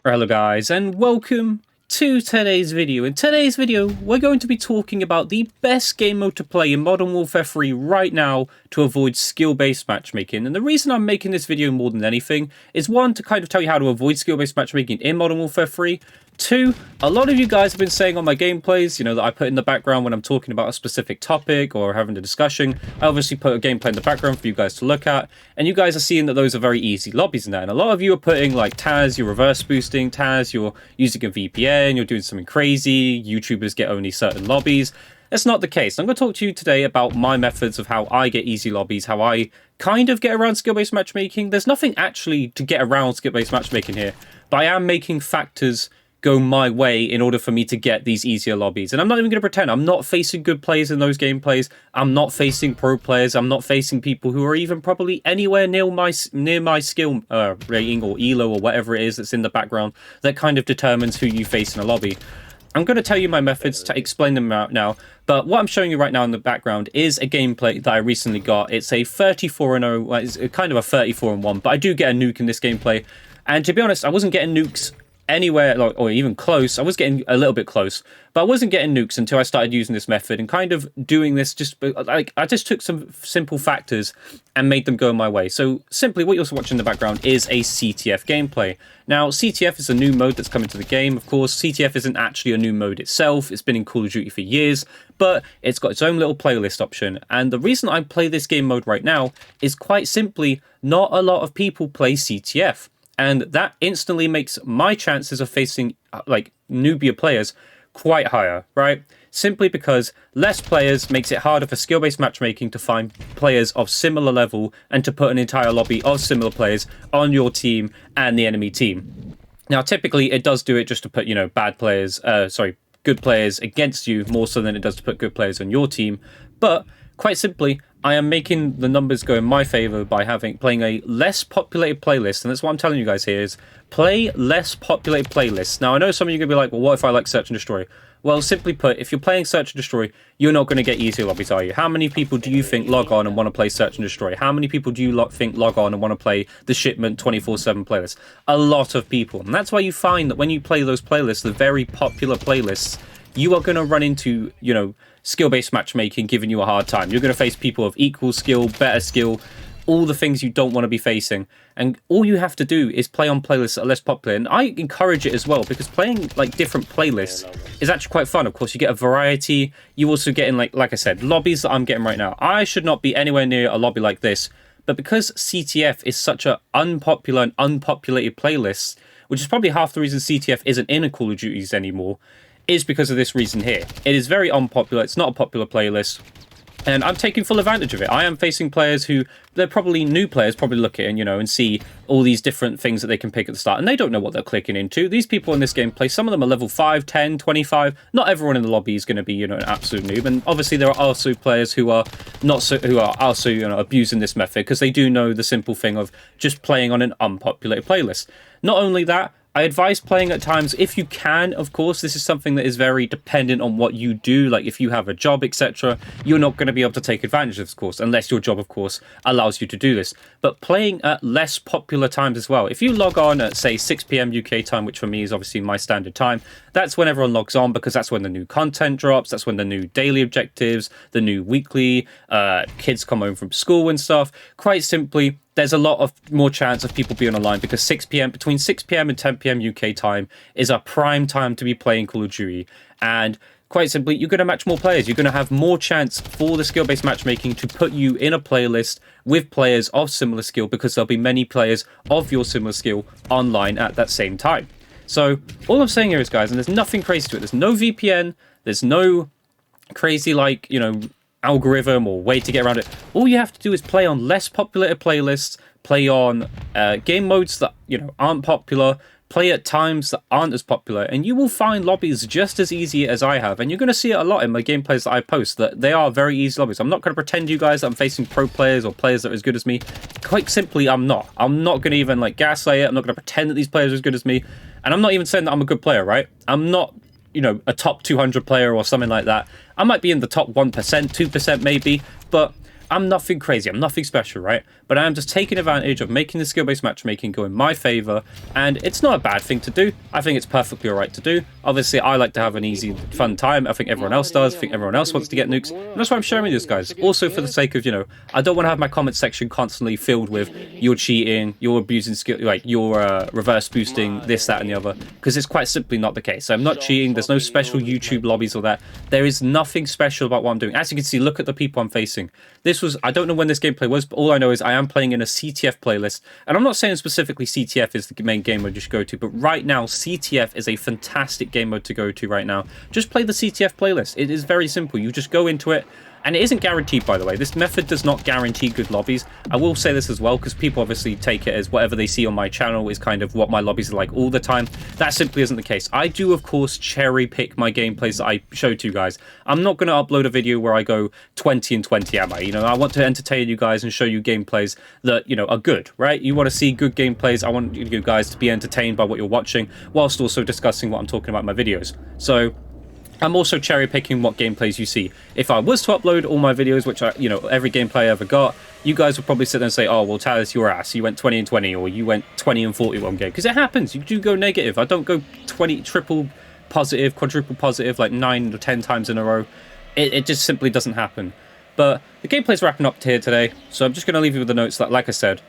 Hello guys, and welcome to today's video. In today's video, we're going to be talking about the best game mode to play in Modern Warfare 3 right now to avoid skill-based matchmaking. And the reason I'm making this video more than anything is one, to kind of tell you how to avoid skill-based matchmaking in Modern Warfare 3. Two, a lot of you guys have been saying on my gameplays, that I put in the background when I'm talking about a specific topic or having a discussion. I obviously put a gameplay in the background for you guys to look at, and you guys are seeing that those are very easy lobbies in there. And a lot of you are putting like Taz, you're reverse boosting Taz, you're using a VPN, you're doing something crazy, YouTubers get only certain lobbies. That's not the case. I'm going to talk to you today about my methods of how I get easy lobbies, how I kind of get around skill-based matchmaking. There's nothing actually to get around skill-based matchmaking here, but I am making factors go my way in order for me to get these easier lobbies. And I'm not even going to pretend. I'm not facing good players in those gameplays. I'm not facing pro players. I'm not facing people who are even probably anywhere near my skill rating or elo or whatever it is that's in the background that kind of determines who you face in a lobby. I'm going to tell you my methods to explain them out now, but what I'm showing you right now in the background is a gameplay that I recently got. It's a 34-0, well, it's kind of a 34-1, but I do get a nuke in this gameplay. And to be honest, I wasn't getting nukes anywhere or even close. I was getting a little bit close, but I wasn't getting nukes until I started using this method and kind of doing this just like I just took some simple factors and made them go my way. So simply what you're watching in the background is a CTF gameplay. Now CTF is a new mode that's coming to the game. Of course, CTF isn't actually a new mode itself. It's been in Call of Duty for years, but it's got its own little playlist option. And the reason I play this game mode right now is quite simply not a lot of people play CTF. And that instantly makes my chances of facing like newbie players quite higher, right? Simply because less players makes it harder for skill-based matchmaking to find players of similar level and to put an entire lobby of similar players on your team and the enemy team. Now, typically it does do it just to put, good players against you more so than it does to put good players on your team. But quite simply, I am making the numbers go in my favor by playing a less populated playlist. And that's what I'm telling you guys here is play less populated playlists. Now, I know some of you are going to be like, well, what if I like Search and Destroy? Well, simply put, if you're playing Search and Destroy, you're not going to get easier lobbies, are you? How many people do you think log on and want to play Search and Destroy? How many people do you think log on and want to play the Shipment 24/7 playlist? A lot of people. And that's why you find that when you play those playlists, the very popular playlists, you are going to run into, skill-based matchmaking giving you a hard time. You're going to face people of equal skill, better skill, all the things you don't want to be facing. And all you have to do is play on playlists that are less popular. And I encourage it as well, because playing like different playlists is actually quite fun. Of course, you get a variety. You also get in, like I said, lobbies that I'm getting right now. I should not be anywhere near a lobby like this. But because CTF is such an unpopular and unpopulated playlist, which is probably half the reason CTF isn't in a Call of Duties anymore, is because of this reason here. It is very unpopular. It's not a popular playlist. And I'm taking full advantage of it. I am facing players who, they're probably new players, probably look at it and see all these different things that they can pick at the start. And they don't know what they're clicking into. These people in this gameplay, some of them are level 5, 10, 25. Not everyone in the lobby is going to be, an absolute noob. And obviously there are also players who are also abusing this method because they do know the simple thing of just playing on an unpopulated playlist. Not only that, I advise playing at times if you can. Of course, this is something that is very dependent on what you do. Like if you have a job, etc., you're not going to be able to take advantage of this course unless your job, of course, allows you to do this. But playing at less popular times as well. If you log on at, say, 6 p.m. UK time, which for me is obviously my standard time, that's when everyone logs on because that's when the new content drops. That's when the new daily objectives, the new weekly, kids come home from school and stuff. Quite simply, there's a lot of more chance of people being online because between 6 p.m. and 10 p.m. UK time is a prime time to be playing Call of Duty. And quite simply, you're going to match more players. You're going to have more chance for the skill-based matchmaking to put you in a playlist with players of similar skill because there'll be many players of your similar skill online at that same time. So all I'm saying here is, guys, and there's nothing crazy to it. There's no VPN. There's no crazy, algorithm or way to get around it. All you have to do is play on less populated playlists, play on game modes that aren't popular, play at times that aren't as popular, and you will find lobbies just as easy as I have. And you're going to see it a lot in my gameplays that I post, that they are very easy lobbies. I'm not going to pretend you guys that I'm facing pro players or players that are as good as me. Quite simply, I'm not. I'm not going to even gaslight it. I'm not going to pretend that these players are as good as me. And I'm not even saying that I'm a good player, right? I'm not a top 200 player or something like that. I might be in the top 1%, 2% maybe, but I'm nothing crazy, I'm nothing special, right? But I am just taking advantage of making the skill-based matchmaking go in my favor, and it's not a bad thing to do. I think it's perfectly alright to do. Obviously, I like to have an easy, fun time. I think everyone else does. I think everyone else wants to get nukes, and that's why I'm sharing with you guys. Also, for the sake of, you know, I don't want to have my comment section constantly filled with you're cheating, you're abusing skill, like you're reverse boosting this, that, and the other, because it's quite simply not the case. I'm not cheating. There's no special YouTube lobbies or that. There is nothing special about what I'm doing. As you can see, look at the people I'm facing. This was, I don't know when this gameplay was, but all I know is I am playing in a CTF playlist, and I'm not saying specifically CTF is the main game mode you should go to, but right now CTF is a fantastic game mode to go to right now. Just play the CTF playlist. It is very simple. You just go into it, and it isn't guaranteed, by the way. This method does not guarantee good lobbies. I will say this as well, because people obviously take it as whatever they see on my channel is kind of what my lobbies are like all the time. That simply isn't the case. I do, of course, cherry pick my gameplays that I show to you guys. I'm not going to upload a video where I go 20 and 20, am I? You know, I want to entertain you guys and show you gameplays that, you know, are good, right? You want to see good gameplays. I want you guys to be entertained by what you're watching, whilst also discussing what I'm talking about in my videos. So I'm also cherry picking what gameplays you see. If I was to upload all my videos, which I, you know, every gameplay I ever got, you guys would probably sit there and say, oh, well, Talis, your ass. You went 20 and 20, or you went 20 and 40 one game. Because it happens. You do go negative. I don't go 20, triple positive, quadruple positive, like 9 or 10 times in a row. It just simply doesn't happen. But the gameplay's wrapping up here today, so I'm just going to leave you with the notes that, like I said,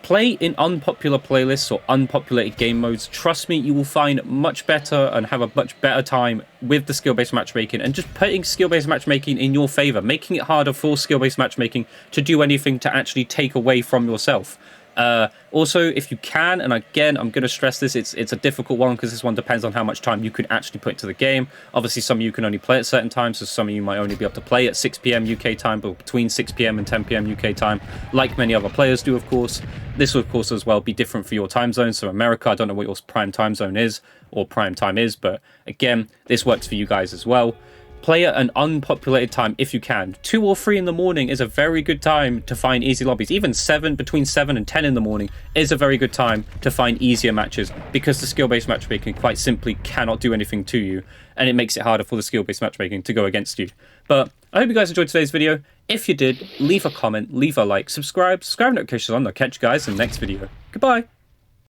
play in unpopular playlists or unpopulated game modes. Trust me, you will find much better and have a much better time with the skill-based matchmaking, and just putting skill-based matchmaking in your favor, making it harder for skill-based matchmaking to do anything to actually take away from yourself. Also, if you can, and again, I'm going to stress this, it's a difficult one because this one depends on how much time you can actually put into the game. Obviously, some of you can only play at certain times, so some of you might only be able to play at 6 PM UK time, but between 6 PM and 10 PM UK time, like many other players do, of course. This will, of course, as well be different for your time zone. So America, I don't know what your prime time zone is, or prime time is, but again, this works for you guys as well. Play at an unpopulated time if you can. 2 or 3 in the morning is a very good time to find easy lobbies. Even between 7 and 10 in the morning is a very good time to find easier matches, because the skill-based matchmaking quite simply cannot do anything to you, and it makes it harder for the skill-based matchmaking to go against you. But I hope you guys enjoyed today's video. If you did, leave a comment, leave a like, subscribe notifications on. I'll catch you guys in the next video. Goodbye.